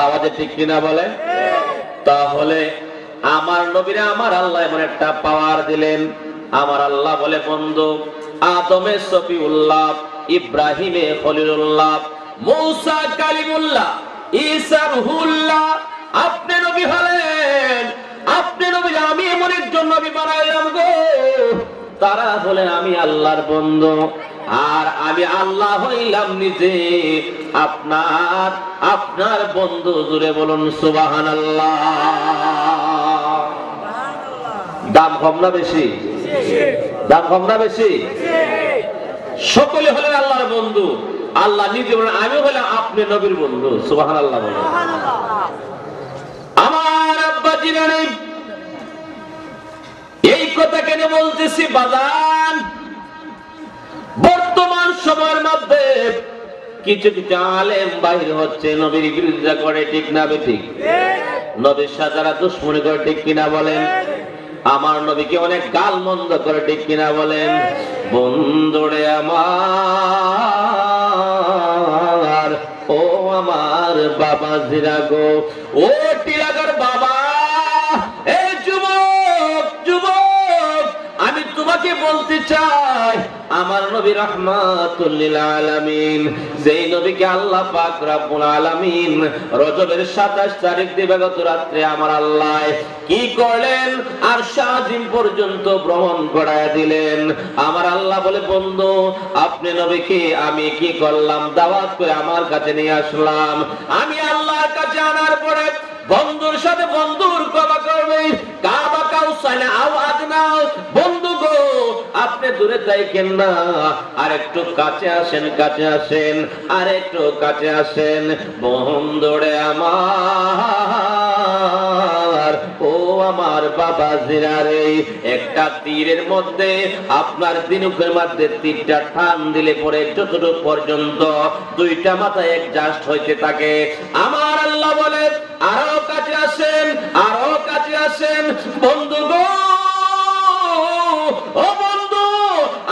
আওয়াজে ঠিক কিনা বলে? তাহলে আমার নবীরে আমার আল্লাহ এমন একটা পাওয়ার দিলেন। আমার আল্লাহ বলে, বন্ধু, আদমে সফিউল্লাহ, ইব্রাহিমে খলিলুল্লাহ, মূসা কালিমুল্লাহ, ঈসা রুহুল্লাহ, আপনি নবী হলেন। আপনি নবী, আমি এমন একজন নবী বানাইলাম গো, তারা হলেন আমি আল্লাহর বন্ধু, আর আমি আল্লাহ হইলাম নিজে আপনার বন্ধু। জুড়ে বলুন সুবহানাল্লাহ। দাম কম না বেশি? দাম কম না বেশি? সকলে হলেন আল্লাহর বন্ধু। আল্লাহ নিজে বলেন, আমি হলাম আপনি নবীর বন্ধু। সুবহানাল্লাহ বলেন। আমার আব্বা জিনানি, এই কথা কেন বলতেছি বাজান? বর্তমান সময়ের মধ্যে কিছু কিছু আলেম বাহির হচ্ছে, নবীর বিরোধিতা করে, ঠিক না বেঠিক? নবীর সাথে যারা দুশ্মনী করে, ঠিক কিনা বলেন? আমার নবীকে অনেক গাল মন্দ করে, ঠিক কিনা বলেন? বন্ধুরে আমার, ও আমার বাবা জিরা গো, ও টিলাগার বাবা, এই যুবক যুবক, আমি তোমাকে বলতে চাই, আমার নবী রাহমাতুল লিল আলামিন, যেই নবীকে আল্লাহ পাক রব্বুল আলামিন রজবের 27 তারিখ দিবাগত রাত্রে আমার আল্লাহ কি করলেন, আরশ আজিম পর্যন্ত ভ্রমণ করায় দিলেন। আমার আল্লাহ বলে, বন্ধু, আপনি নবীকে আমি কি করলাম, দাওয়াত করে আমার কাছে নিয়ে আসলাম। আমি আল্লাহর কাছে আনার পরে বন্ধুর সাথে বন্ধুর কবা করবে, কাবা কাউসানা আও আদনা, বন্ধু গো, আপনি দূরে থাকেন না, আর একটু কাছে আসেন, কাছে আসেন, আর একটু কাছে আসেন। বন্ধুরে আমার, ও আমার বাবা জিরারে, একটা তীরের মধ্যে আপনার দিনুকের মধ্যে তীরটা টান দিলে পরে যতটুকু পর্যন্ত দুইটা মাথা অ্যাডজাস্ট হইতে থাকে। আমার আল্লাহ বলে, আরো কাছে আসেন, আরো কাছে আসেন। বন্ধু গো, ও বন্ধু,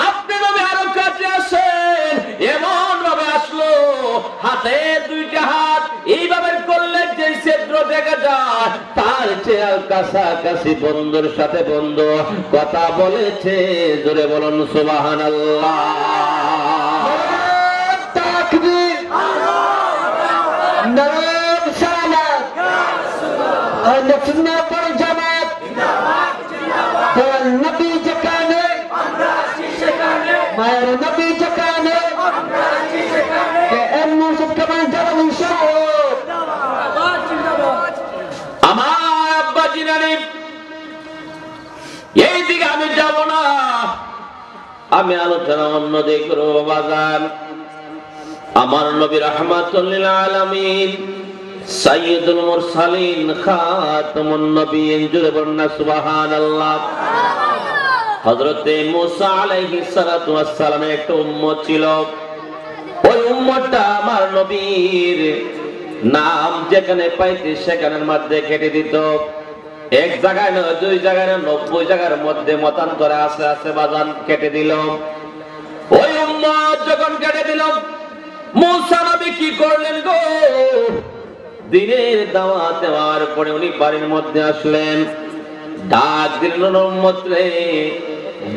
আপনি নবী আরো কাছে আসেন। এমন ভাবে আসলো, হাতে দুইটা হাত এইভাবে করলে যে ছিদ্র দেখা যায়, তার চেয়ে কাছাকাছি বন্ধুর সাথে বন্ধু কথা বলেছে। জোরে বলুন সুবহানাল্লাহ। তাকবীর, নাম সালাত, আহলে সুন্নাহ ওয়াল জামাত, নবী যেখানে মায়ের নবী যেখানে, আমার আব্বা জিনানি, এই দিকে আমি যাব না, আমি আলোচনা অন্য দিকে করব বাজান। আমার নবী রাহমাতুল লিল আলামিন, সাইয়্যিদুল মুরসালিন, খাতামুন নবিয়্যিন, জোরে বলুন না সুবহানাল্লাহ। হযরতে মূসা আলাইহিস সালাতু ওয়াস সালামের একটা উম্মত ছিল। ওই উম্মতটা আমার নবীর নাম যেখানে পাইতে সেখানের মধ্যে কেটে দিত। এক জায়গায় নয়, দুই জায়গায় নয়, 90 জায়গার মধ্যে মতান্তরে আছে আছে বাজান কেটে দিল। ওই উম্মত যখন কেটে দিল, মূসা নবী কি করলেন গো? দিনের দাওয়াত দেওয়ার পরে উনি বাড়ির মধ্যে আসলেন, ডাক দিলেন উম্মত রে।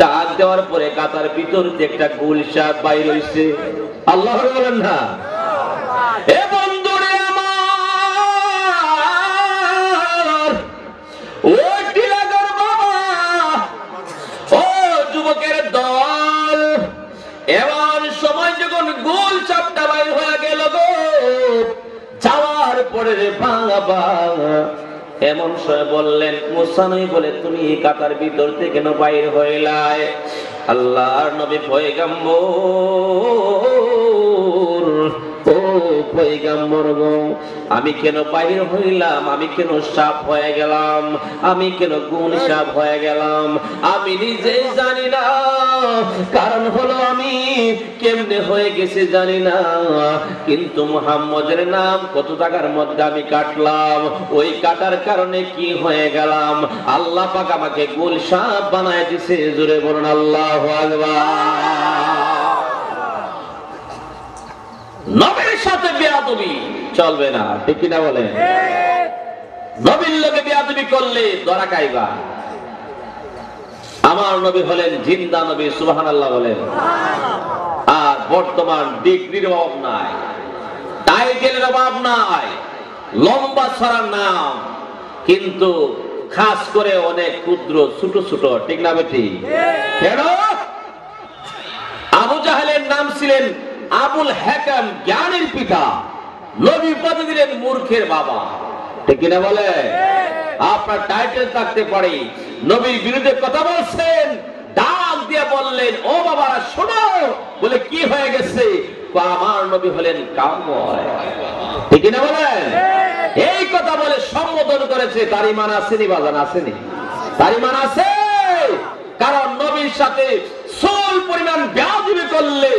ডাক দেওয়ার পরে কাতার ভিতর থেকে একটা গুলশাক বাইর হইছে। আল্লাহ বলেন না? এ বন্ধুরে আমার, ও টিলাগার বাবা, ও যুবকের দল, এমন সময় যখন গোল চাপটা বাইর হয়ে গেল গো, যাওয়ার পরে রে বাবা, এমন সময় বললেন, মূসা নবী বলে, তুমি কাতার ভিতর থেকে কেন বাইর হইলাই? আল্লাহর নবী পয়গম্বর, ও পয়গম্বর গো, আমি কেন বাইর হইলাম? আমি কেন সাপ হয়ে গেলাম? আমি কেন গুণ সাপ হয়ে গেলাম? আমি নিজেই জানি না। কারণ হলো আমি কেমনে হয়ে গেছে জানি না, কিন্তু মুহাম্মদের নাম কত টাকার মধ্যে আমি কাটলাম, ওই কাটার কারণে কি হয়ে গেলাম, আল্লাহ পাক আমাকে গোল সাপ বানায় দিছে। জোরে বলুন আল্লাহু আকবার। নবীর সাথে বেয়াদবি চলবে না, ঠিক কিনা বলেন? নবীর লোকে বেয়াদবি করলে ধরা খাইবা। আমার নবী হলেন জিন্দা নবী, সুবহানাল্লাহ বলেন। আর বর্তমান ডিগ্রির অভাব নাই, টাইটেলের অভাব নাই, লম্বা ছড়ার নাম, কিন্তু খাস করে অনেক ক্ষুদ্র ছোট ছোট, ঠিক না বেটি? কেন? আবু জাহেলের নাম ছিলেন আবুল হাকাম, জ্ঞানের পিতা। নবী উপাধি দিলেন মূর্খের বাবা, ঠিক কিনা বলে? আপনার টাইটেল থাকতে পারে, নবীর বিরুদ্ধে কথা বলছেন, ডাক দিয়ে বললেন, ও বাবারা শোনো, বলে কি হয়ে গেছে? আমার নবী হলেন কাউবয়, ঠিক কিনা বলেন? এই কথা বলে সম্বোধন করেছে। তার ঈমান আসেনি বাজান, আসেনি? তার ঈমান আছে, কারণ নবীর সাথে সোল পরিমাণ বেয়াদবি করলে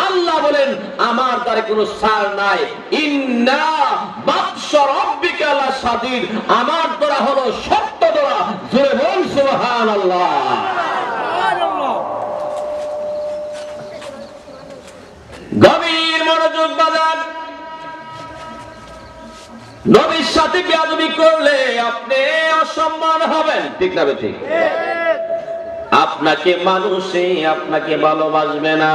আল্লাহ বলেন আমার তার কোনো ছাড় নাই। ইন্না বাতশা রাব্বিকা লাশাদীদ, আমার দরা হলো শক্ত দরা। জোরে বল সুবহানাল্লাহ। গভীর মনোযোগ বাজান। নবীর সাথে বেয়াদবি করলে আপনি অসম্মান হবেন, ঠিক না ঠিক? আপনাকে মানুষে আপনাকে ভালোবাসবে না,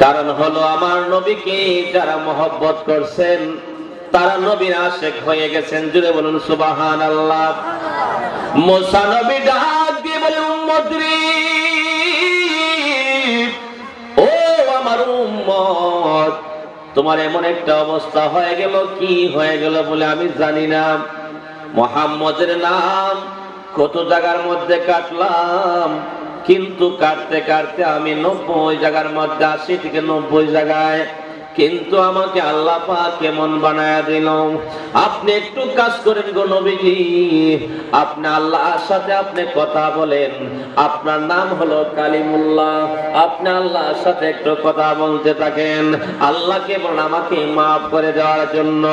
কারণ হলো আমার নবীকে যারা মহব্বত করছেন তারা নবীর আশিক হয়ে গেছেন। জুড়ে বলুন সুবহানাল্লাহ। মুসা নবী ডাক দিয়ে বলে, উম্মত রে, ও আমার উম্মত, তোমার এমন একটা অবস্থা হয়ে গেল। কি হয়ে গেল বলে আমি জানি না। মুহাম্মদের নাম কত জায়গার মধ্যে কাটলাম, কিন্তু কাটতে কাটতে আমি 90 জায়গার মধ্যে 80 থেকে 90 জায়গায়, কিন্তু আমাকে আল্লাহ পাক কেমন বানায়া দিল। আপনি একটু কাজ করেন গো নবীজি, আপনি আল্লাহর সাথে আপনি কথা বলেন। আপনার নাম হলো কালিমুল্লাহ, আপনি আল্লাহর সাথে একটু কথা বলতে থাকেন, আল্লাহকে বলেন আমাকে মাফ করে দেওয়ার জন্য।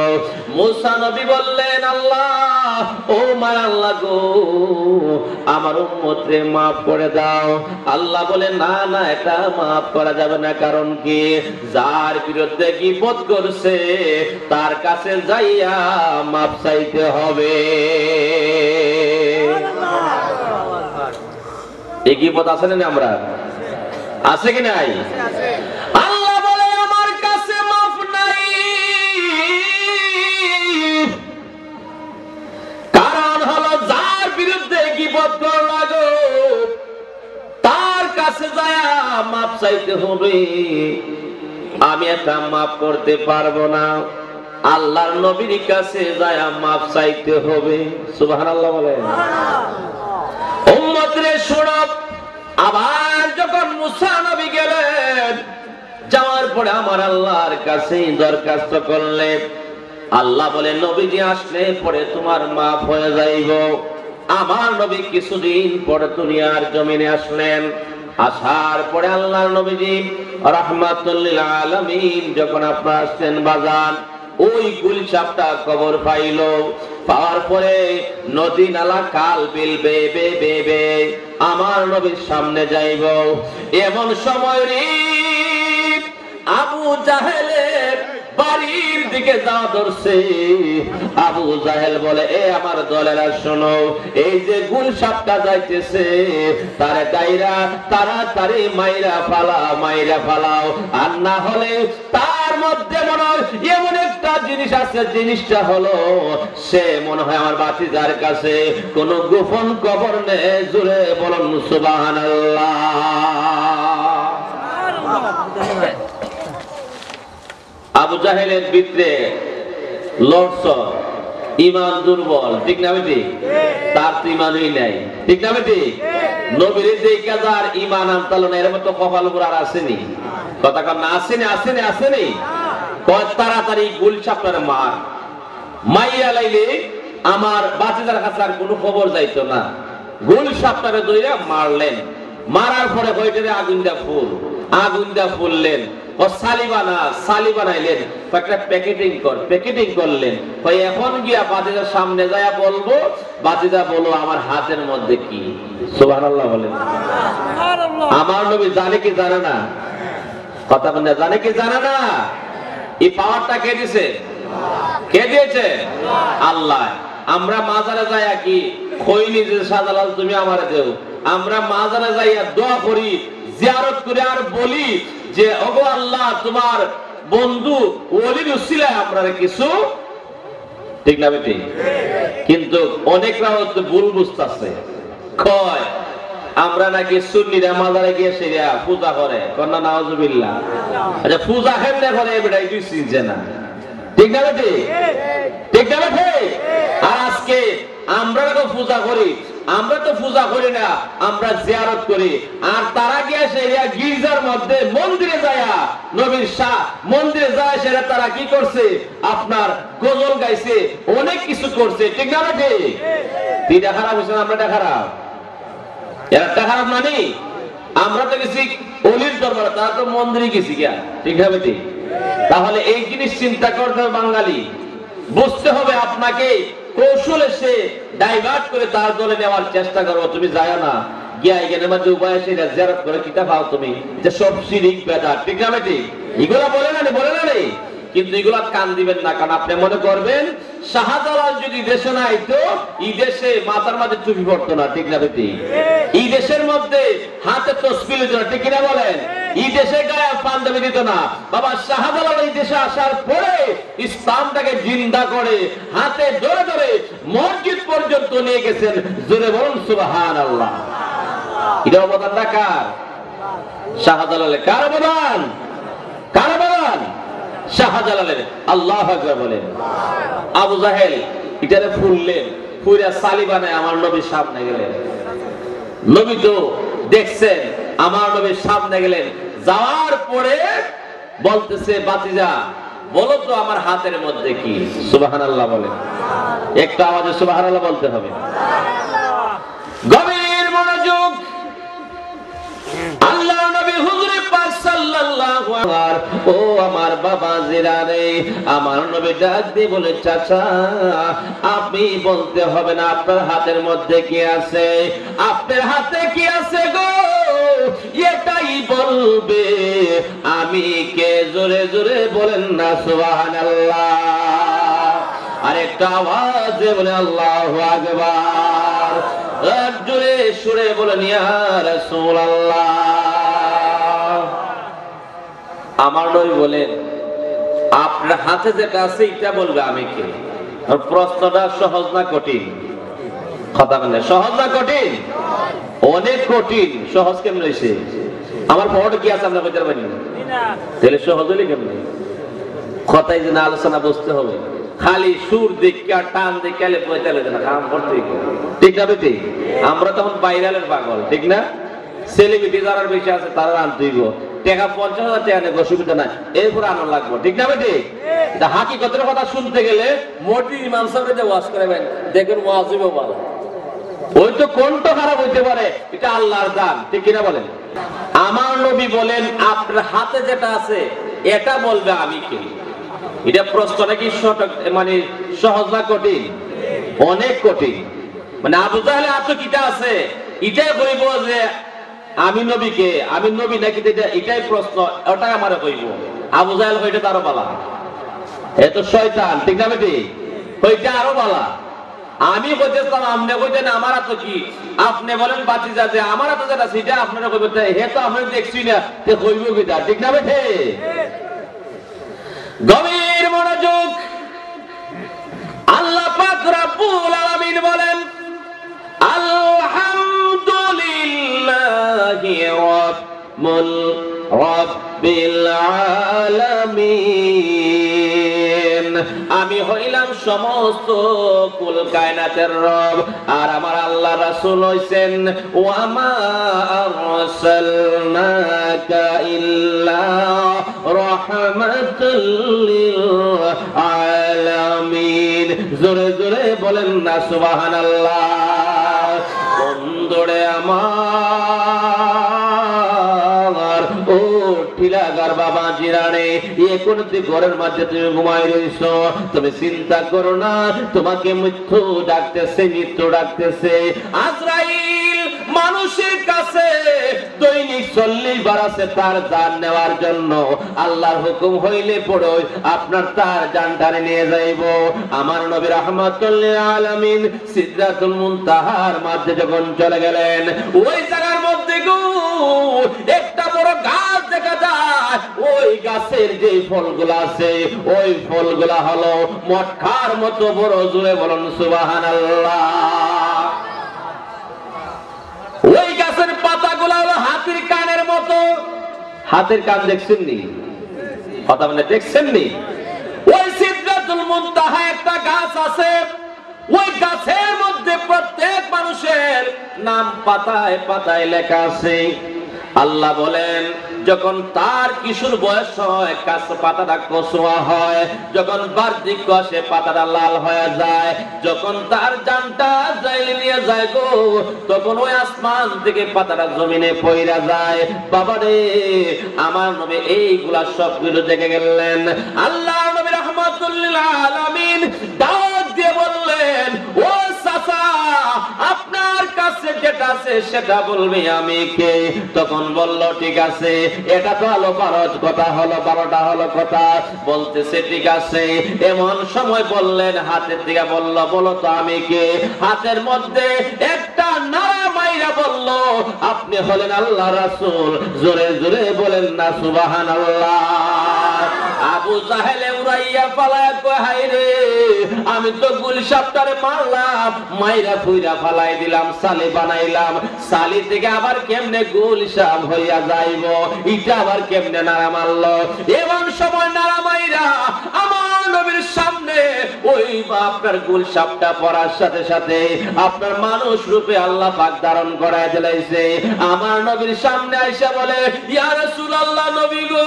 মুসা নবী বললেন, আল্লাহ, ও মায় আল্লাহ গো, আমার উম্মতরে মাফ করে দাও। আল্লাহ বলে, না না, এটা মাফ করা যাবে না। কারণ কি? যার বিরুদ্ধে গীবত করছে তার কাছে যাইয়া মাফ চাইতে হবে। এই গীবত আছে না? আমরা আছে কি নাই? আল্লাহ বলে, আমার কাছে মাফ নাই, কারণ হলো যার বিরুদ্ধে গীবত করলা গো তার কাছে যাইয়া মাফ চাইতে হবে। আমি এটা মাফ করতে পারবো না, আল্লাহর নবীর কাছে যায়া মাফ চাইতে হবে। সুবহানাল্লাহ বলেন। উম্মত রে শোনো, আবার যখন মুসা নবী গেলেন, যাওয়ার পরে আমার আল্লাহর কাছে দরখাস্ত করলেন। আল্লাহ বলে, নবীজি আসলে পরে তোমার মাফ হয়ে যাইব। আমার নবী কিছুদিন পরে দুনিয়ার জমিনে আসলেন। আসার পরে আল্লাহর নবীজি রাহমাতুল লিল আলামিন যখন আপনারা আসছেন বাজান, ওই গুলশাপটা কবর পাইল। পাওয়ার পরে নদী নালা কাল বিল বে বে বে বে আমার নবীর সামনে যাইব। এমন সময় রে আবু জাহেলের বাড়ির দিকে যাওয়া ধরছে। আবু জাহেল বলে, এ আমার দলেরা শোনো, এই যে গুলশাপটা যাইতেছে তারে দাইরা তাড়াতাড়ি মাইরা ফালাও, আর না হলে তার মধ্যে মনে হয় এমন একটা জিনিস আছে, জিনিসটা হলো সে মনে হয় আমার বাতিজার কাছে কোন গোপন খবর নেই। জোরে বলুন সুবহানাল্লাহ। আবু জাহেলের ভিতরে লড়ছ, ইমান দুর্বল, ঠিক না বেটি? তার তো ইমানই নাই, ঠিক না বেটি? নবীর দেখা যার ইমান আনতাল না, এর মতো কপাল উপর আর আসেনি। কথা কর না, আসেনি আসেনি আসেনি। কয় তাড়াতাড়ি গুলশাপটার মার, মাইয়া লাইলে আমার বাতিজার কাছে আর কোনো খবর যাইতো না। গুলশাপটারে দইরা মারলেন। মারার পরে হইতে আগুন দা ফুললেন। ও সালি বানাইলেন, একটা প্যাকেটিং করলেন। এখন গিয়া বাতিজার সামনে যায়া বলবো, বাতিজা বলো আমার হাতের মধ্যে কি। সুবহানাল্লাহ বলেন। আমার নবী জানে কি জানে না? কথা বলে, জানে কি জানে না? এই পাওয়ারটা কে দিয়েছে? কে দিয়েছে? আল্লাহ। আমরা মাজারে যাই কি খৈনি যে শাহজালাল তুমি আমারে দেও, আমরা মাজারে যাইয়া দোয়া করি, জিয়ারত করে আর বলি যে ওগো আল্লাহ তোমার বন্ধু ওলির উসিলায় আমরা কিছু, ঠিক না বেটি? কিন্তু অনেকরা হয়তো ভুল বুঝতেছে, কয় আমরা নাকি সুন্নিরা মাজারে গিয়ে সেরা পূজা করে, কন্যা নাউজুবিল্লাহ। আচ্ছা পূজা কেমনে করে বেটাই তুই চিনছে না, ঠিক না বেটি? ঠিক না বেটি? আর আজকে আমরা তো পূজা করি, আমরা তো পূজা করি না, আমরা জিয়ারত করি। আর তারা গিয়ে সেরা গির্জার মধ্যে মন্দিরে যায়, নবীর শাহ মন্দিরে যায়, সেটা তারা কি করছে? আপনার গজল গাইছে, অনেক কিছু করছে, ঠিক না বেটি? তিনটা খারাপ হয়েছে, আমরা এটা খারাপ, একটা খারাপ মানে আমরা তো গেছি অলির দরবারে, তারা তো মন্দিরে গেছি গিয়া, ঠিক না বেটি? তাহলে এই জিনিস চিন্তা করতে হবে বাঙালি, বুঝতে হবে আপনাকে কৌশলে সে ডাইভার্ট করে তার দলে নেওয়ার চেষ্টা করবো। তুমি যায় না গিয়া এখানের মধ্যে উপায় সেটা জিয়ারত করে কিতা পাও তুমি, যে সব শিরিক বেদাত, ঠিক না বেটি? এগুলা বলে না, বলে না রে, কিন্তু এগুলা কান দিবেন না, কারণ আপনি মনে করবেন শাহজালাল যদি দেশে না আইতো, এই দেশে মাথার মাঝে টুপি পড়তো না, ঠিক না বেটি? এই দেশের মধ্যে হাতে তসবিহ দিত না, ঠিক না বলেন? এই দেশে গায়ে পাঞ্জাবি দিত না। বাবা শাহজালাল এই দেশে আসার পরে ইসলামটাকে জিন্দা করে হাতে ধরে ধরে মসজিদ পর্যন্ত নিয়ে গেছেন। জোরে বলুন সুবহানাল্লাহ। এটা অবদানটা কার? শাহজালালের। কার অবদান? কার অবদান? শাহজালালের। আল্লাহু আকবার বলেন। আবু জাহেল এটারে ফুললেন, ফুইরা সালি বানায় আমার নবীর সামনে গেলেন। নবী তো দেখছেন, আমার নবীর সামনে গেলেন, যাওয়ার পরে বলতেছে বাতিজা বলো তো আমার হাতের মধ্যে কি? সুবহানাল্লাহ বলেন, একটা আওয়াজে সুবহানাল্লাহ বলতে হবে। গভীর মনোযোগ। আল্লাহ নবী হুজুরে পাক সাল্লাল্লাহু আলাইহি ও আমার বাবা জিরারে, আমার নবী ডাক দিয়ে বলে চাচা আপনি বলতে হবে না আপনার হাতের মধ্যে কি আছে, আপনার হাতে কি আছে গো এটাই বলবে আমি কে। জোরে জোরে বলেন না সুবহানাল্লাহ। আরেকটা আওয়াজে বলে আল্লাহু আকবার। জোরে সুরে বলেন ইয়া রাসূলুল্লাহ। আমার নবী বলেন আপনার হাতে যেটা আছে এটা বলবে আমি কে। আর প্রশ্নটা সহজ না কঠিন? কথা বলেন সহজ না কঠিন? অনেক কঠিন। সহজ কেমন হয়েছে? আমার পড়ে কি আছে আপনারা কইতে পারবেন না, তাহলে সহজ হলে কেমন? কথাই যে না আলোচনা বুঝতে হবে, খালি সুর দেখা টান দেখালে পয়তালে না কাম করতে, ঠিক না বেটি? আমরা তখন ভাইরালের পাগল, ঠিক না? সেলিব্রিটি যারা বেশি আছে তারা আনতেইব, টাকা 50,000 টাকা নেব, অসুবিধা নাই, এরপর আনো লাগবো, ঠিক না বেটি? হাকিকতের কথা শুনতে গেলে মোটি ইমাম সাহেবের যে ওয়াজ করাবেন দেখবেন ওয়াজিবও ভালো, ওই তো কণ্ঠ খারাপ হইতে পারে, এটা আল্লাহর দান, ঠিক কিনা বলেন? আমার নবী বলেন আপনার হাতে যেটা আছে এটা বলবে আমি কে। এটা প্রশ্নটা কি মানে সহজ না কঠিন? অনেক কঠিন। মানে আবু জাহেল হাতে কিটা আছে এটাই কইব যে আমি নবী কে, আমি নবী নাকি, এটাই প্রশ্ন, ওটাই আমারে কইব। আবু জাহেল কইটা তারও বালা, এ তো শয়তান, ঠিক না বেটি? কইটা আরো বালা। আমি কইতেছিলাম আপনি কইতেন আমার হাতে কি, আপনি বলেন বাতিজা যে আমার হাতে যেটা সেটা আপনারা কইবেন, হে তো আপনি দেখছি না, তে কইব কিটা, ঠিক না বেটি? গভীর মনোযোগ। আল্লাহ পাক রব্বুল আলামিন বলেন আলহামদুলিল্লাহি রাব্বিল আলামিন। আমি হইলাম সমস্ত কুল কায়নাতের রব, আর আমার আল্লাহ রাসূল হইছেন ওয়া মা আরসালনাকা ইল্লা রাহমাতাল লিল আলামিন। জোরে জোরে বলেন না সুবহানাল্লাহ। বন্ধুরে আমার ও ঠিলাগার বাবা জিরানে, এখন তুই ঘরের মধ্যে তুমি ঘুমাই রইছো, তুমি চিন্তা করো না তোমাকে মৃত্যু ডাকতেছে, মৃত্যু ডাকতেছে। আজরাইল মানুষের কাছে দৈনিক 40 বার আছে তার জান নেওয়ার জন্য। আল্লাহর হুকুম হইলে পড়ো আপনার তার জানটারে নিয়ে যাইব। আমার নবী রাহমাতুল লিল আলামিন সিদরাতুল মুনতাহার মধ্যে যখন চলে গেলেন, ওই জায়গার মধ্যে একটা বড় গাছ দেখা যায়। ওই গাছের যে ফলগুলো আছে ওই ফলগুলা হলো মটকার মতো বড়। জোরে বলুন সুবহানাল্লাহ। ওই গাছের পাতাগুলো হলো হাতির কানের মতো। হাতের কান দেখছেন নি? কথা বলে দেখছেন নি? ওই সিদরাতুল মুনতাহা একটা গাছ আছে। ওই গাছের মধ্যে প্রত্যেক মানুষের নাম পাতায় পাতায় লেখা আছে। আল্লাহ বলেন, যখন তার কিশোর বয়স হয় গাছ পাতাটা কচুয়া হয়, যখন বার্ধক্য আসে পাতাটা লাল হয়ে যায়, যখন তার জানটা জাইলে নিয়ে যায় গো, তখন ওই আসমান থেকে পাতাটা জমিনে পইরা যায়। বাবারে, আমার নবী এইগুলা সবগুলো দেখে গেলেন। আল্লাহ নবী রাহমাতুল লিল আলামিন দাওয়াত দিয়ে বললেন, ও চাচা, আপনার কাছে যেটা আছে সেটা বলবি আমি কে? তখন বলল, ঠিক আছে, এটা তো হলো 12 কথা, হলো 12টা হলো কথা। বলতেছে ঠিক আছে। এমন সময় বললেন, হাতের দিকে বলল, বলো তো আমি কে? হাতের মধ্যে একটা নাড়া মাইরা বলল, আপনি হলেন আল্লাহ রাসূল। জোরে জোরে বলেন না সুবহানাল্লাহ। আবু জাহেলে উড়াইয়া পালায় কয়, হায় রে, আমি তো গুলশাবটারে মারলাম, মাইরা ফুইরা ফালাই দিলাম, সালি বানাইলাম, সালি থেকে আবার কেমনে গুলশাব হইয়া যাইব, এটা আবার কেমনে নাড়া মারলো? এমন সময় নাড়া মাইরা আমার নবীর সামনে ওই আপনার গুলশাবটা পরার সাথে সাথে আপনার মানুষ রূপে আল্লাহ পাক ধারণ করায় দিলাইছে। আমার নবীর সামনে আইসা বলে, ইয়া রাসূলুল্লাহ, নবী গো,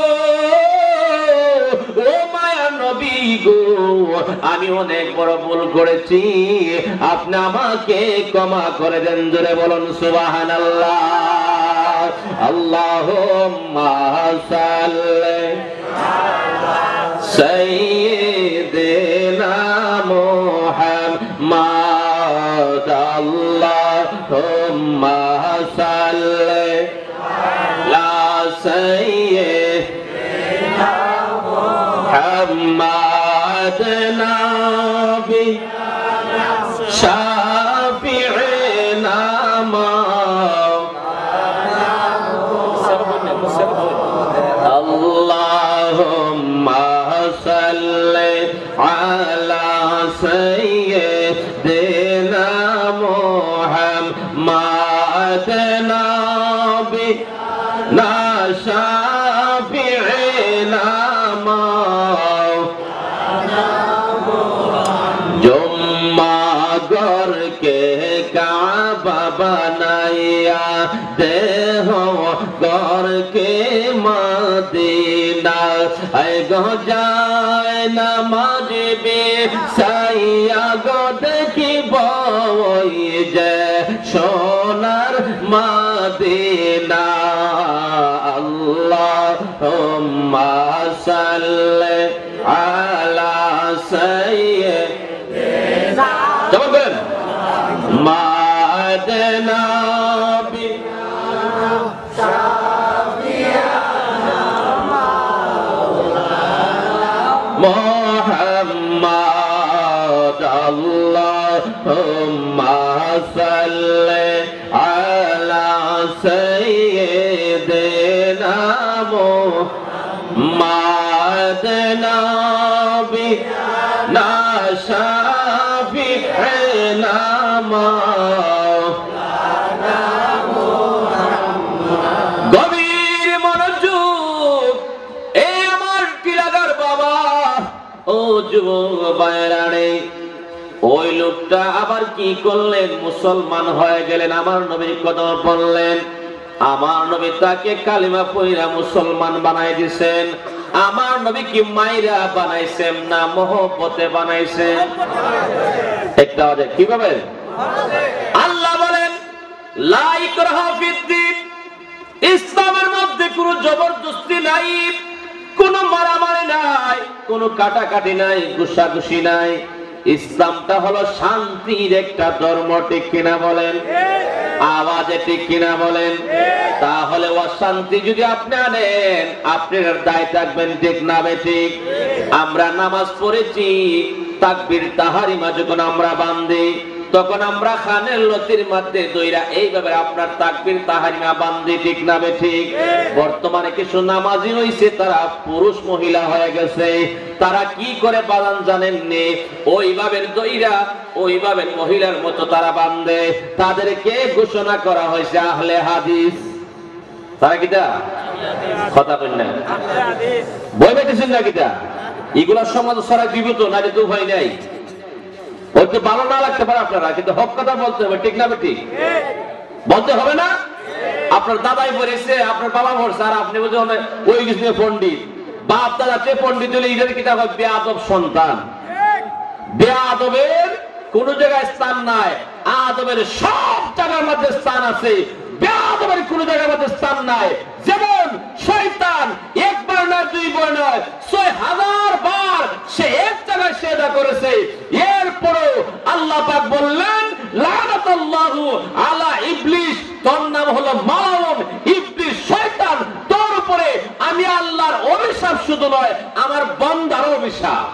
ও মায়া নবী গো, আমি অনেক বড় ভুল করেছি, আপনি আমাকে ক্ষমা করে দেন। জোরে বলুন সুবহানাল্লাহ। আল্লাহুম্মা সাল্লি আলা সাইয়্যিদিনা মুহাম্মাদ। আল্লাহুম্মা সাল্লি আলা সাইয়্যিদিনা মুহাম্মাদ নবী শাফিঈনা আল্লাহুম্মা সাল্লি আলা সাইয়্যিদিনা মুহাম্মাদ নবী শাফিঈনা जुम्मा गौर के काबा बनाया दे हो गौर के मदीना ऐ गो जाए नमाज बे साइया गो देखी बोई जे सोनार मदीना अल्लाहुम्मा सल्ली आला सय्यिदिना जवाब करें मादना बि शाफियाना मुहम्मद अल्लाहुम्मा सल्ली आला सय्यिदिना मुहम्मद नबी ना शाफिঈना মাওলানা মুহাম্মদ। গভীর মনোযোগ, এই আমার কিলাগার বাবা ও যুবক ভাইরানে, ওই লোকটা আবার কি করলেন? মুসলমান হয়ে গেলেন, আমার নবীর কদম পড়লেন, আমার নবী তাকে কালিমা পড়িয়া মুসলমান বানাই দিয়েছেন। আমার নবী কি মাইরা বানাইছেন না মহব্বতে বানাইছেন? একটা আওয়াজে কি বলেন? আল্লাহ বলেন লা ইকরাহা ফিদ্দীন, ইসলামের মধ্যে কোনো জবরদস্তি নাই, কোনো মারামারি নাই, কোনো কাটাকাটি নাই, গুসাগুসি নাই। ইসলামটা হলো শান্তির একটা ধর্ম, ঠিক কিনা বলেন? আওয়াজে ঠিক কিনা বলেন? তাহলে অশান্তি যদি আপনি আনেন, আপনার দায় থাকবেন ঠিক না ঠিক? আমরা নামাজ পড়েছি, তাকবীর তাহারিমা যখন আমরা বান্ধি, তখন আমরা খানের লতির মধ্যে দইরা এইভাবে আপনার তাকবীর তাহারিমা বান্ধি, ঠিক না ঠিক? বর্তমানে কিছু নামাজি হইছে, তারা পুরুষ মহিলা হয়ে গেছে। তারা কি করে বাঁধান জানেননি? ওইভাবে দইরা ওইভাবে মহিলার মতো তারা বান্ধে। তাদেরকে ঘোষণা করা হয়েছে আহলে হাদিস। তারা কিটা কথা বলেন না, বই বেঁধেছেন না কিটা? এগুলা সমাজ সারা জীবিত না, তো উপায় নাই। হয়তো ভালো না লাগতে পারে আপনারা, কিন্তু হক কথা বলতে হবে, ঠিক না ঠিক? বলতে হবে না? আপনার দাদাই পড়েছে, আপনার বাবা পড়ছে, আর আপনি বলছেন ওই কিছু পন্ডিত। বাপ দাদা চেয়ে পন্ডিত হলে ঈদের কিতাব বেয়াদব সন্তান। বেয়াদবের কোন জায়গায় স্থান নাই, আদবের সব জায়গার মধ্যে স্থান আছে। বেয়াদবের কোন জায়গার মধ্যে স্থান নাই। যেমন শয়তান একবার না দুইবার নয় ৬০০০ বার সে এক জায়গায় সেজদা করেছে। এরপরও আল্লাহ পাক বললেন লানাতুল্লাহু আলা ইবলিস, তোর নাম হলো মালাউন ইবলিস শয়তান, তোর উপরে আমি আল্লাহর অভিশাপ শুধু নয়, আমার বান্দারও অভিশাপ।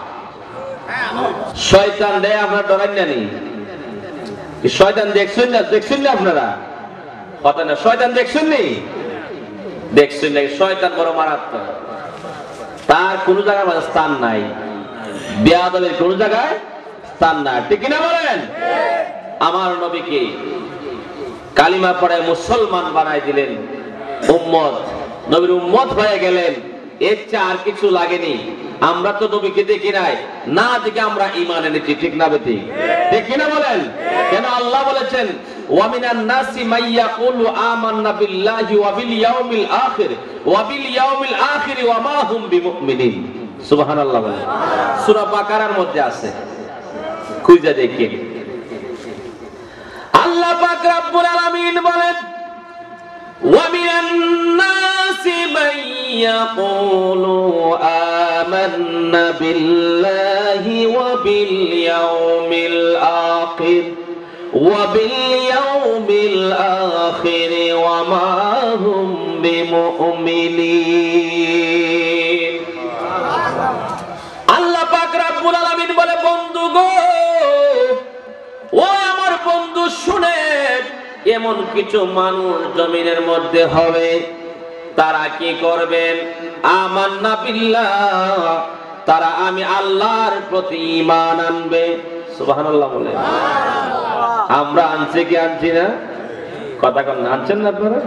শয়তান রে আপনারা ডরান জানি? শয়তান দেখছেন না? দেখছেন না আপনারা? কথা না, শয়তান দেখছেন নি? দেখছেন না? শয়তান বড় মারাত্মক। তার কোন জায়গায় স্থান নাই, বেয়াদবের কোন জায়গায় স্থান নাই, ঠিক কিনা বলেন? আমার নবীকে কালিমা পড়ে মুসলমান বানাই দিলেন, উম্মত, নবীর উম্মত হয়ে গেলেন। এর চেয়ে আর কিছু লাগেনি। আমরা তো নবীকে দেখি নাই, না দেখে আমরা ঈমান এনেছি, ঠিক না বেঠিক? ঠিক কিনা বলেন? কেন আল্লাহ বলেছেন ওয়া মিনান নাসি মাইয়াকুলু আমান্না বিল্লাহি ওয়া বিল ইয়াউমিল আখির ওয়া মা হুম বিমুমিনিন। সুবহানাল্লাহ বলেন। সূরা বাকারার মধ্যে আছে, খুঁজে দেখেন। আল্লাহ পাক রব্বুল আলামিন বলেন ওয়া মিনান নাসি মাইয়াকুলু আমান্না বিল্লাহি ওয়া বিল ইয়াউমিল আখির ওয়া মা হুম বিমুমিনিন। আল্লাহ পাক রব্বুল আলামিন বলে, বন্ধু গো, ও আমার বন্ধু শুনেন, এমন কিছু মানুষ জমিনের মধ্যে হবে, তারা কি করবেন? আমান্না বিল্লাহ, তারা আমি আল্লাহর প্রতি ঈমান আনবে। সুবহানাল্লাহ বলে। আমরা আনছি কি আনছি না? কথা কোন আনছেন না আপনারা?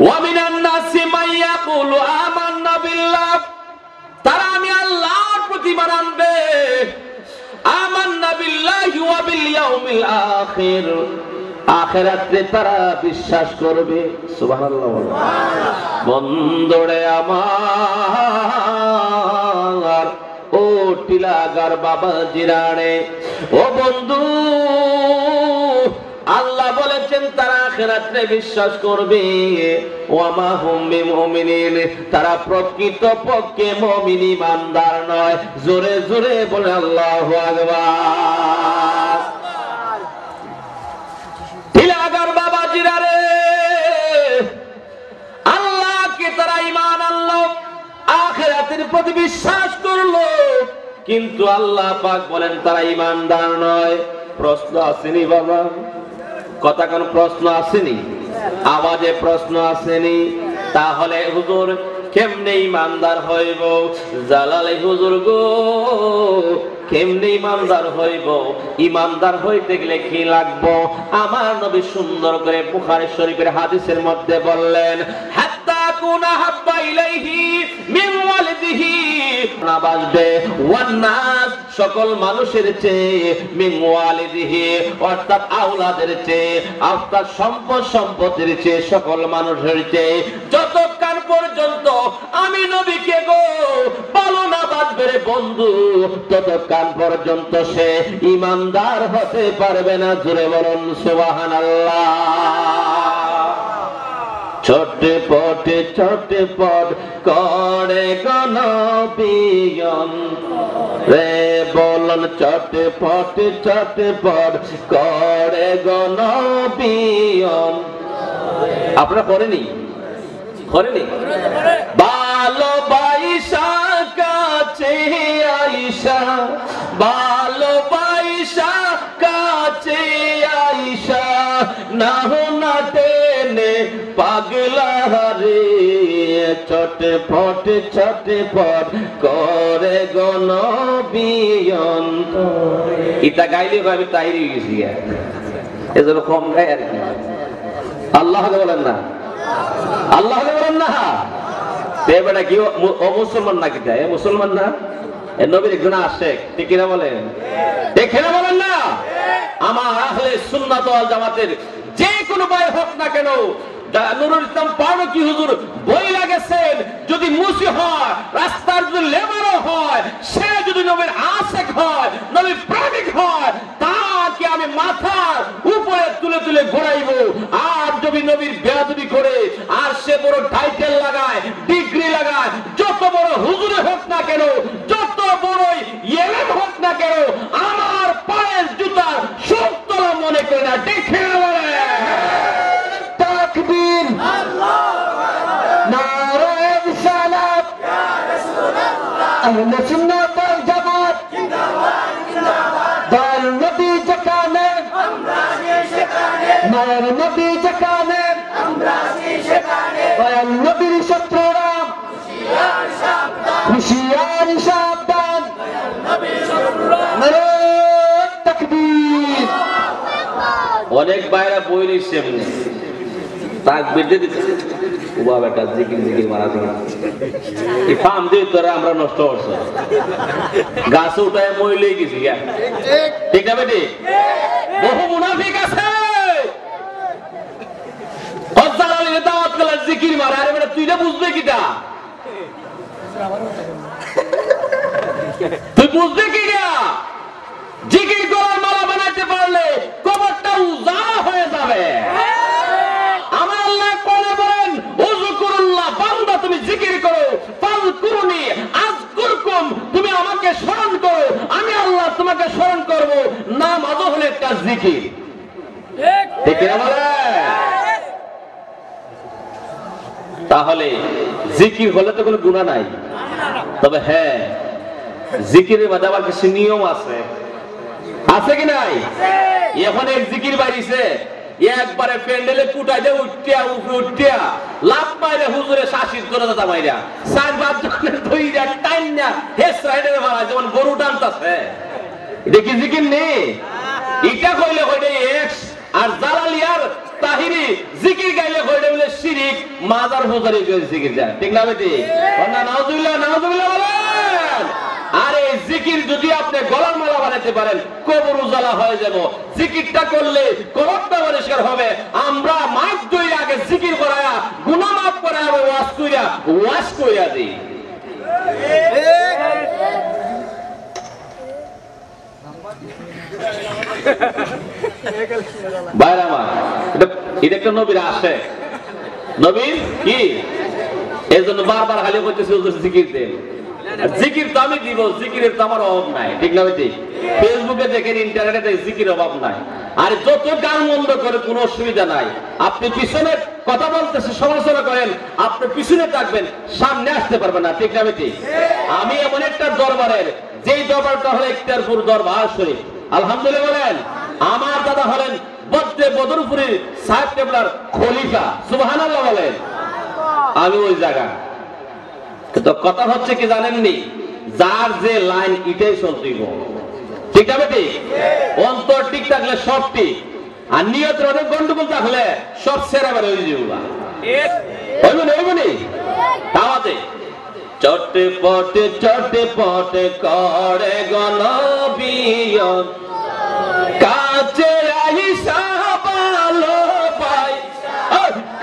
ওয়া মিনান নাসি মাইয়াকুলু আমান্না বিল্লাহ, তারা আমি আল্লাহর প্রতি ঈমান আনবে। আমান্না বিল্লাহি ওয়া বিল ইয়াউমিল আখির, আখিরাতে তারা বিশ্বাস করবে। সুবহানাল্লাহ বলে। বন্ধুরে আমার, ও টিলাগার বাবা জিরানে, ও বন্ধু, আল্লাহ বলেছেন তারা আখিরাতে বিশ্বাস করবে। ওয়া মা হুম বিমুমিনিন, তারা প্রকৃত পক্ষে মুমিন ইমানদার নয়। জোরে জোরে বলে আল্লাহু আকবার। টিলাগার বাবা জিরারে, আল্লাহকে তারা ঈমান আনলো, আখিরাতের প্রতি বিশ্বাস করলো, কিন্তু আল্লাহ পাক বলেন তারা ঈমানদার নয়। প্রশ্ন আসেনি বাবা? কথা কোন প্রশ্ন আসেনি? আওয়াজে প্রশ্ন আসেনি? তাহলে হুজুর কেমনে ঈমানদার হইব? জালালে হুজুর গো, কেমনে ঈমানদার হইব? ঈমানদার হইতে গেলে কি লাগবে? আমার নবী সুন্দর করে বুখারী শরীফের হাদিসের মধ্যে বললেন, হাত্তা কুনা হাব্বা ইলাইহি মিন ওয়ালিদিহি, না বাসবে ওয়ান নাস, সকল মানুষের চেয়ে, মিন ওয়ালিদিহি অর্থাৎ আওলাদের চেয়ে, অর্থাৎ সম্পদের চেয়ে, সকল মানুষের চেয়ে, যতক্ষণ পর্যন্ত আমি নবীকে গো ভালো না বাসবে রে বন্ধু, ততক্ষণ পর্যন্ত সে ঈমানদার হতে পারবে না। জোরে বলুন সুবহানাল্লাহ। ছটপট ছটপট করে গো নবী রে বলুন ছটপট ছটপট করে গো নবী। আপনারা করেনি ভালোবাসা কাছে আইসা, ভালোবাসা কাছে আইসা না না টেনে পাগলা রে ছটপট ছটপট করে গো নবী অন্তরে। এটা গাইলে আমি তাই গেছি, এজন্য কম গাই আর কি। আল্লাহ বলেন না, আল্লাহ বলেন না। বেটা কি ও মুসলমান নাকি? মুসলমান না, এ নবীর একজন আশেক, ঠিক কিনা বলেন? ঠিক কিনা বলেন না? আমার আহলে সুন্নাত ওয়াল জামাতের যে কোনো ভাই হোক না কেন, নুরুল ইসলাম ফারুকী হুজুর বই লাগেছেন, যদি মুসি হয়, রাস্তার যদি লেবারও হয়, সে যদি নবীর আশেক হয়, নবীর প্রেমিক হয়, তাকে আমি মাথার উপরে তুলে তুলে ঘোরাইব। আর যদি নবীর বেয়াদবি করে, আর সে বড় টাইটেল লাগায়, ডিগ্রি লাগায়, যত বড় হুজুরে হোক না কেন, যত বড়ই ইলেম হোক না কেন, আমার পায়ের জুতার সত্যলা মনে করে না। দেখে বলে তাকবীর, নারে রিসালাত, আহলে সুন্নাত ওয়াল জামাত জিন্দাবাদ জিন্দাবাদ। দয়াল নবী যেখানে আমরা সেখানে, মায়ের নবী যেখানে আমরা সেখানে, দয়াল নবীর শত্রুরা হুঁশিয়ার সাবধান, হুঁশিয়ার সাবধান, দয়াল নবীর শত্রুরা। নারে তাকবীর। অনেক বাইরা বই লিখছে এমনি তাকবীর দিয়ে দিতে, ওবা বেটা জিকির জিকির মারা দিন এই ফার্ম দিয়ে তোরা আমরা নষ্ট করছি, গাছে উঠায় মই লই গেছি। ঠিক না বেটি? বহু মুনাফিক আছে দাওয়াত করলে জিকির মারা। আরে বেটা তুই না বুঝবে কিটা, তুই বুঝবে কিটা? জিকির করার মালা বানাইতে পারলে কবরটা উজাড় হয়ে যাবে। আমার আল্লাহ কোরআনে বলেন উযকুরুল্লাহ, বান্দা তুমি জিকির করো, ফাযকুরুনি আযকুরকুম, তুমি আমাকে স্মরণ করো, আমি আল্লাহ তোমাকে স্মরণ করব। নামাজ হলো একটা জিকির, ঠিক কি না বলে? তাহলে জিকির হলে তো কোনো গুনাহ নাই, তবে হ্যাঁ জিকিরের মধ্যে আবার কিছু নিয়ম আছে, আছে কি নাই? এখন এক জিকির বাইরিছে, একবারে প্যান্ডেলে কুটাই দিয়ে উঠিয়া উপরে উঠিয়া লাভ মাইরা হুজুরে শাসিত করে দাদা মাইরা চার পাঁচ জনের ধইরা টাইনা হেস রাইডারে মারা যেমন গরু টানতাছে। এটা কি জিকির নেই? এটা কইলে কইলে এক্স আর জালালিয়ার তাহিরি জিকির গাইলে কইলে বলে শিরিক, মাজার ফুজারি করে জিকির যায়, ঠিক না বেটি? না নাউজুবিল্লাহ নাউজুবিল্লাহ বলেন। আর এই জিকির যদি আপনি গলার মালা বানাতে পারেন, কবর উজালা হয়ে যাব। জিকিরটা করলে কবরটা পরিষ্কার হবে। আমরা মাইক দই আগে জিকির করায়া গুনাহ মাফ করায়া ওয়াজ কইরা দিই। বাইরে আমার এটা একটা নবীর আসে, নবীর কি এই জন্য বারবার খালি করতেছে জিকির দেন। জিকির তো আমি দিব, জিকিরের তো আমার অভাব নাই, ঠিক না বেটি? ফেসবুকে দেখেন, ইন্টারনেটে জিকির অভাব নাই। আর যত গান বন্ধ করে কোনো অসুবিধা নাই। আপনি পিছনে কথা বলতেছে, সমালোচনা করেন, আপনি পিছনে থাকবেন, সামনে আসতে পারবেন না, ঠিক না বেটি? আমি এমন একটা দরবারের, যেই দরবারটা হলো ইখতিয়ারপুর দরবার শরীফ, আলহামদুলিল্লাহ বলেন। আমার দাদা হলেন বদ্রে বদরপুরের সাহেব কেবলার খলিফা, সুবহানাল্লাহ বলেন। আমি ওই জায়গা, তো কথা হচ্ছে কি জানেননি, যার যে লাইন এটাই চলতেই, ঠিক আছে বেটি? অন্তর ঠিক থাকলে সব ঠিক, আর নিয়তের অনেক গন্ডগোল থাকলে সব সেরা বের হয়ে যাবে। হইবনি দাওয়াতে চটপট চটপট করে গণবিয়ন, কাছে আইসা ভালো পাই,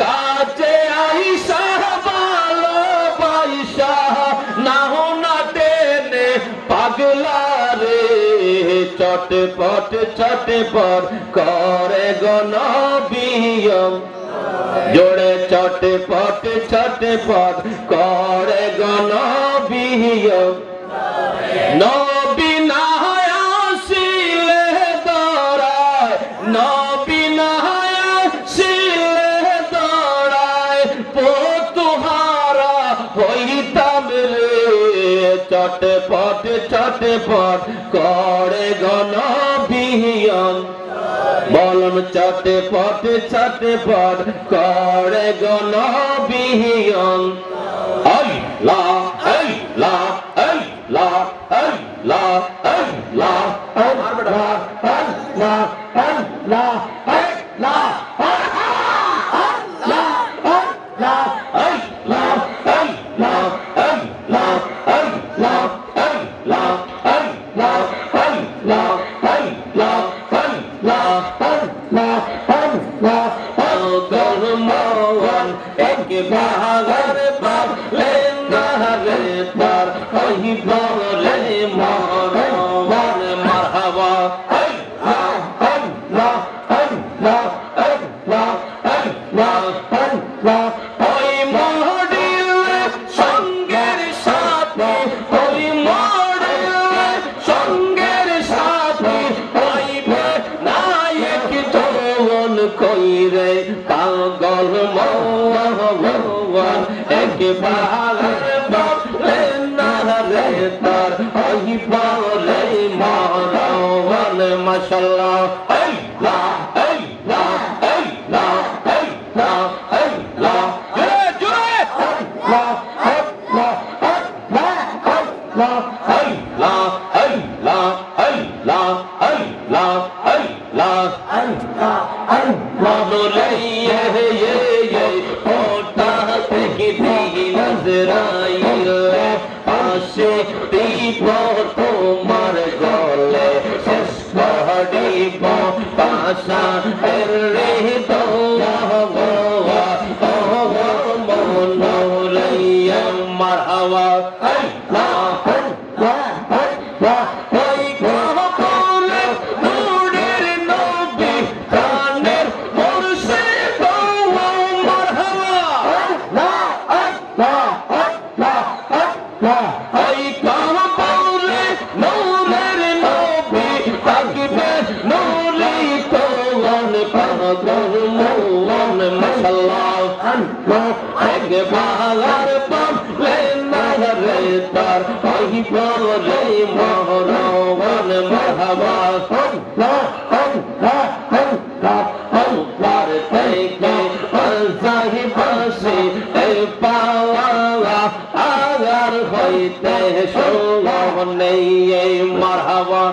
কাছে আইসা ভালো পাইসা না না টেনে পাগলা রে, চটপট চটপট করে গণবিয়ন। জোরে চটপট করে গো নবী নবী না আসিলে দরায় নবী না আসিলে দরায় পতুহারা হইতাম রে চটপট করে গো নবী বলুন চটপট করে গো নবী আল্লাহ আল্লাহ আল্লাহ আল্লাহ আল্লাহ আল্লাহ আল্লাহ আল্লাহ আল্লাহ কইরে পাগল মওয়ান একবার বলে না রে তার ওই বলে মওয়ান মাশাআল্লাহ আল্লাহ আল্লাহ আল্লাহ আল্লাহ আল্লাহ জোরে আল্লাহ আল্লাহ আল্লাহ আল্লাহ আল্লাহ আল্লাহ আল্লাহ আল্লাহ আল্লাহ আল্লাহ তোমার গলে শেষ করিব পাশা রে মনৌলাইয়া মারহাবা আগার হইতে সোনে মারহাবা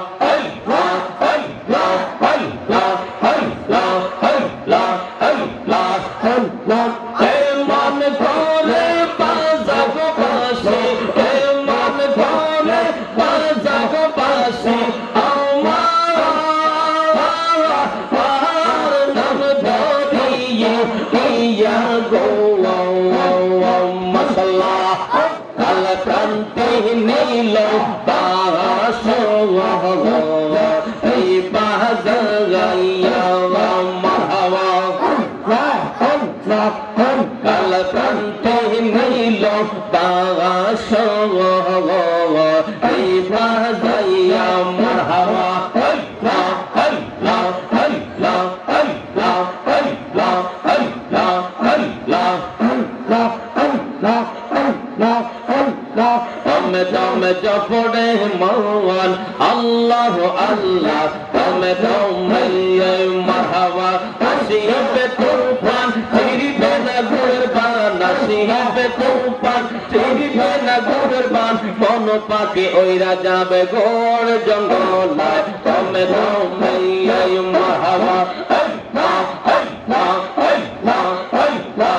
জপড়ে মান আল্লাহ আল্লাহ তুমি তোমায় মারহাবা আসিবে তুফান ফিরবে না গুরবান আসিবে তুফান ফিরবে না গুরবান মন পাখি ওইরা যাবে গোর জঙ্গলায় তুমি তোমায় মারহাবা আল্লাহ আল্লাহ আল্লাহ আল্লাহ আল্লাহ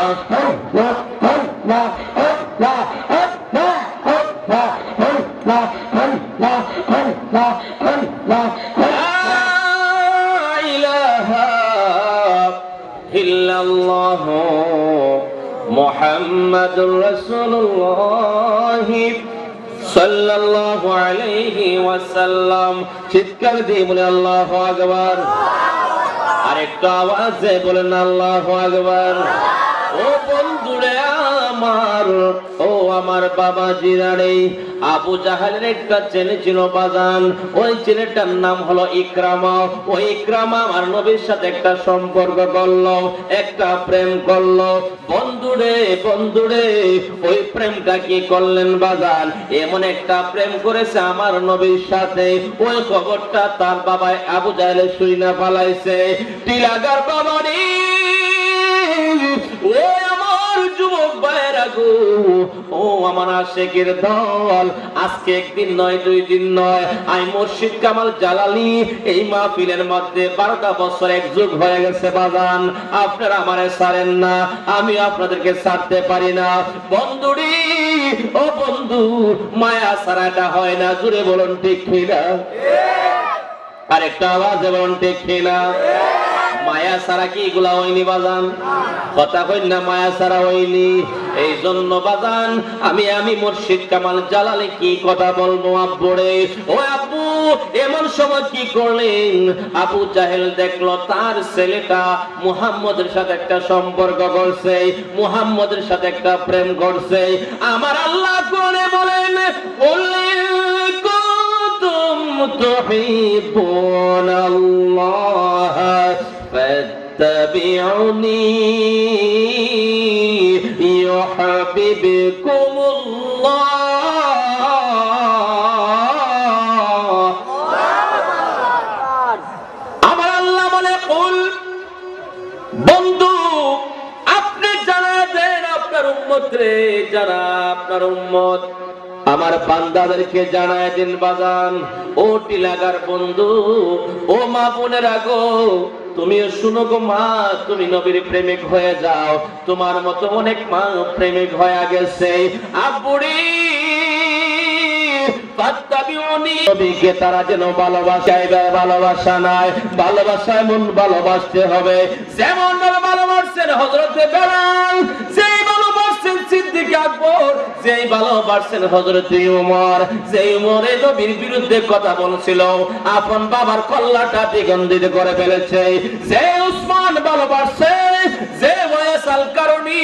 আল্লাহ মুহাম্মাদুর রাসূলুল্লাহ সাল্লাল্লাহু আলাইহি ওয়াসাল্লাম চিৎকার দিয়ে বলে আল্লাহু আকবার। আর একটু আওয়াজে বলেন আল্লাহু আকবার। ও বন্ধুরে আমার, ও আমার বাবাজিরা রে, আবু জাহেলের একটা ছেলে ছিল বাজান, ওই ছেলেটার নাম হলো ইকরামা। ওই ইকরামা আমার নবীর সাথে একটা সম্পর্ক করলো, একটা প্রেম করলো। বন্ধুরে বন্ধুরে, ওই প্রেমটা কি করলেন বাজান? এমন একটা প্রেম করেছে আমার নবীর সাথে, ওই খবরটা তার বাবা আবু জাহেল শুইনা পালাইছে। টিলাগার বাবারি, ও আমার যুবক ভাইরা গো, ও আমার আশিকের দল, আজকে একদিন নয়, 2 দিন নয়, আমি মুর্শিদ কামাল জালালি এই মাহফিলের মধ্যে 12টা বছর এক যুগ হয়ে গেছে বাজান। আপনারা আমারে ছাড়েন না, আমি আপনাদেরকে ছাড়তে পারি না। বন্ধুরি, ও বন্ধু, মায়া ছাড়াটা হয় না, জুড়ে বলুন ঠিক কিনা? আরেকটা আওয়াজে বলুন ঠিক কিনা? মায়া ছাড়া কি এগুলা হয়নি বাজান? কথা কই না, মায়া ছাড়া হয়নি। এই জন্য বাজান আমি মুর্শিদ কামাল জালালি কি কথা বলবো আব্বুরে। ও আব্বু, এমন সময় কি করলেন? আবু জাহেল দেখলো তার ছেলেটা মুহাম্মদের সাথে একটা সম্পর্ক করছে, মুহাম্মদের সাথে একটা প্রেম করছে। আমার আল্লাহ কোরআনে বলেন, তুহিব্বুনাল্লাহ فاتبعوني يحببكم الله। আমার আল্লাহ বলে, কুল, বন্ধু আপনি জানায় দেন আপনার উম্মত রে, যারা আপনার উম্মত, আমার বান্দাদেরকে জানায় দিন বাজান। ও টিলাগার বন্ধু, ও মা বোনেরা গো, তুমিও শুনো গো মা, তুমি নবীর প্রেমিক হয়ে যাও। তোমার মতো অনেক মা প্রেমিক হয়ে গেছে। আব্বুরি, নবীকে তারা যেন ভালোবাসায়, ভালোবাসা নাই, ভালোবাসায় মন ভালোবাসতে হবে। যেমন ভালোবাসছেন হযরতে বেলাল, যেই ভালোবাসছেন সিদ্দিক আকবর, যেই ভালোবাসছেন হযরতে ওমর, যেই ওমরে নবীর বিরুদ্ধে কথা বলছিল, আপন বাবার কল্লাটা দিগন্ধিত করে ফেলেছে। যে উসমান ভালোবাসছে, যে ওয়াইসাল কারণী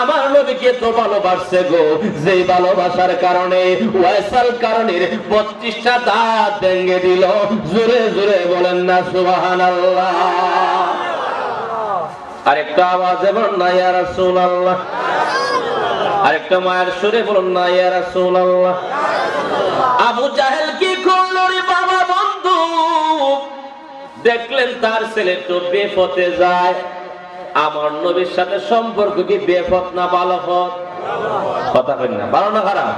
আমার নবীকে তো ভালোবাসছে গো, যেই ভালোবাসার কারণে ওয়াইসাল কারণীর 32টা দাঁত ভেঙে দিল। জোরে জোরে বলেন না সুবহানাল্লাহ। আরেকটা আওয়াজে বলুন না ইয়া রাসূলুল্লাহ। আরেকটা মায়ের সুরে বলুন না ইয়া রাসূলুল্লাহ। আবু জাহেল কি করলো রে বাবা বন্ধু? দেখলেন তার ছেলে তো বেপথে যায়, আমার নবীর সাথে সম্পর্ক কি বেপথ না ভালো পথ? কথা কই না, ভালো না খারাপ?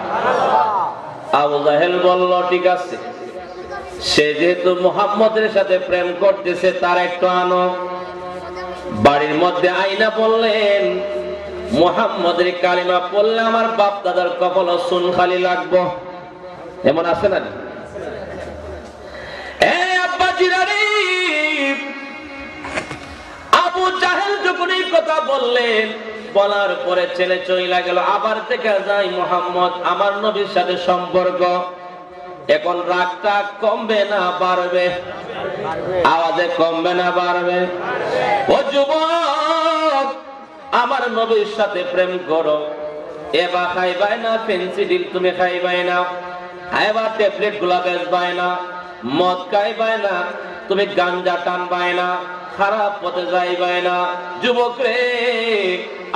আবু জাহেল বলল ঠিক আছে, সে যেহেতু মুহাম্মদের সাথে প্রেম করতেছে, তার একটু আনো। বাড়ির মধ্যে আইনা বললেন, মুহাম্মদের কালিমা পড়লে আমার বাপ দাদার কপাল সুন খালি লাগবো। এমন আছে না? আবু জাহেল যখন এই কথা বললেন, বলার পরে ছেলে চইলা গেল। আবার দেখা যায় মুহাম্মদ আমার নবীর সাথে সম্পর্ক। এখন রাগটা কমবে না বাড়বে? আওয়াজে কমবে না বাড়বে? ও যুবক, আমার নবীর সাথে প্রেম করো, এবার খাইবাই না ফেন্সিডিল, তুমি খাইবাই না, এবার ট্যাবলেট গুলা বেচবাই না, মদ খাইবাই না, তুমি গাঞ্জা টানবাই না, খারাপ পথে যাইবাই না। যুবক রে,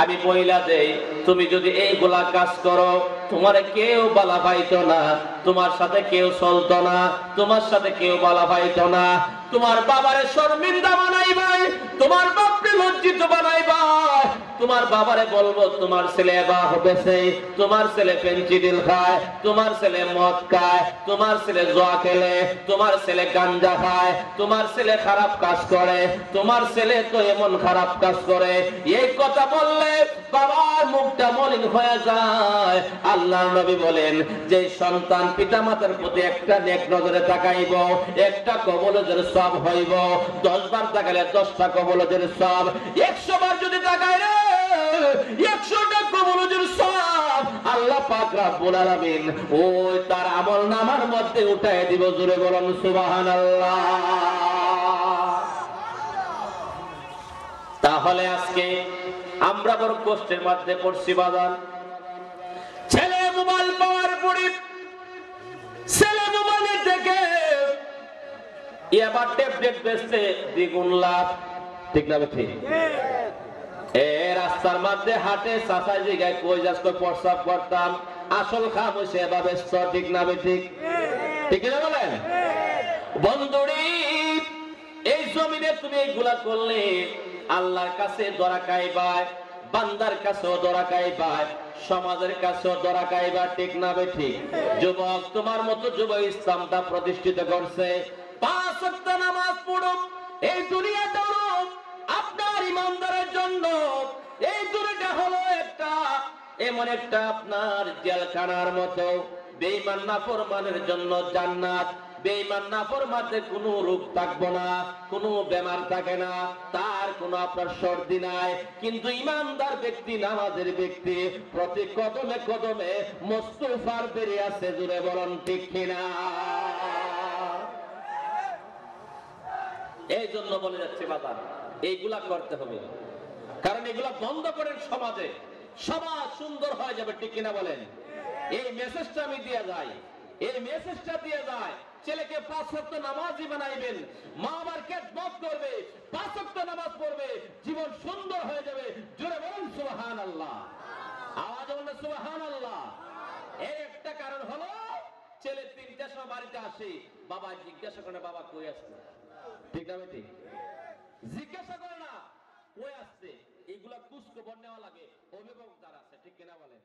আমি বইলা দেই, তুমি যদি এইগুলা কাজ করো, তোমার কেউ বালা পাইতো না, তোমার সাথে কেউ চলতো না, তোমার সাথে কেউ বালা পাইতো না। তোমার বাবারে শর্মিন্দা বানাইবাই, তোমার বাপরে লজ্জিত বানাইবাই। তোমার বাবারে বলবো তোমার ছেলে বা হবেছে, তোমার ছেলে ফেন্সিডিল খায়, তোমার ছেলে মদ খায়, তোমার ছেলে জুয়া খেলে, তোমার ছেলে গাঞ্জা খায়, তোমার ছেলে খারাপ কাজ করে, তোমার ছেলে তো এমন খারাপ কাজ করে। এই কথা বললে বাবার মুখটা মলিন হয়ে যায়। আল্লাহর নবী বলেন, যে সন্তান পিতামাতার প্রতি একটা নেক নজরে তাকাইব, একটা কবুলের সওয়াব হইব। 10 বার তাকালে 10টা কবুলের সওয়াব, 100 বার যদি তাকায় রে 100টা কবুলের সওয়াব আল্লাহ পাক রব্বুল আলামিন ওই তার আমলনামার মধ্যে উঠায় দিব। জোরে বলুন সুবহানাল্লাহ। তাহলে আজকে আমরা বড় কষ্টের মধ্যে পড়ছি বাজান। ছেলে মোবাইল পাওয়ার পরে ছেলে মোবাইলে দেখে এবার ট্যাবলেট বেচতে দ্বিগুণ লাভ, ঠিক না ঠিক? এ রাস্তার মধ্যে হাটে চাচা জিগায় কই যাস, কই প্রস্রাব করতাম, আসল খাম হইছে এভাবে, ঠিক না ঠিক? ঠিক না বলেন বন্ধুরি? এই জমিনে তুমি এইগুলা করলে আল্লাহর কাছে ধরা খাইবা, বান্দার কাছেও ধরা খাইবা, সমাজের কাছেও ধরা খাইবা, ঠিক না ঠিক? যুবক, তোমার মতো যুবক ইসলামটা প্রতিষ্ঠিত করছে, 5 ওয়াক্ত নামাজ পড়ো, এই দুনিয়াটা হলো আপনার ইমানদারের জন্য, এই দুনিয়াটা হলো একটা এমন একটা আপনার জেলখানার মতো, বেঈমান নাফরমানের জন্য জান্নাত। বেঈমান নাফরমানের কোনো রোগ থাকবে না, কোনো বেমার থাকে না, তার কোনো আপনার সর্দি নাই। কিন্তু ইমানদার ব্যক্তি, নামাজের ব্যক্তি, প্রতি কদমে কদমে মুস্তাফার বেরিয়ে আছে, জুড়ে বলুন ঠিক কিনা? এই জন্য বলে যাচ্ছে বাবা, এইগুলা করতে হবে, কারণ এগুলা বন্ধ করেন সমাজে সমাজ সুন্দর হয়ে যাবে, ঠিক কিনা বলেন? এই মেসেজটা আমি দিয়ে যাই, এই মেসেজটা দিয়ে যায়, ছেলেকে 5 ওয়াক্ত নামাজি বানাইবেন, মা বাবার খেদমত করবে, 5 ওয়াক্ত নামাজ পড়বে, জীবন সুন্দর হয়ে যাবে। জোরে বলুন সুবহানাল্লাহ, আওয়াজ বলুন সুবহানাল্লাহ। এর একটা কারণ হলো ছেলে 3টার সময় বাড়িতে আসে, বাবা জিজ্ঞাসা করে বাবা কই আসছে, ঠিক না ঠিক? জিজ্ঞাসা করে না কই আসছে, এইগুলা খোঁজ খবর নেওয়া লাগে অভিভাবক যারা আছে, ঠিক কিনা বলেন?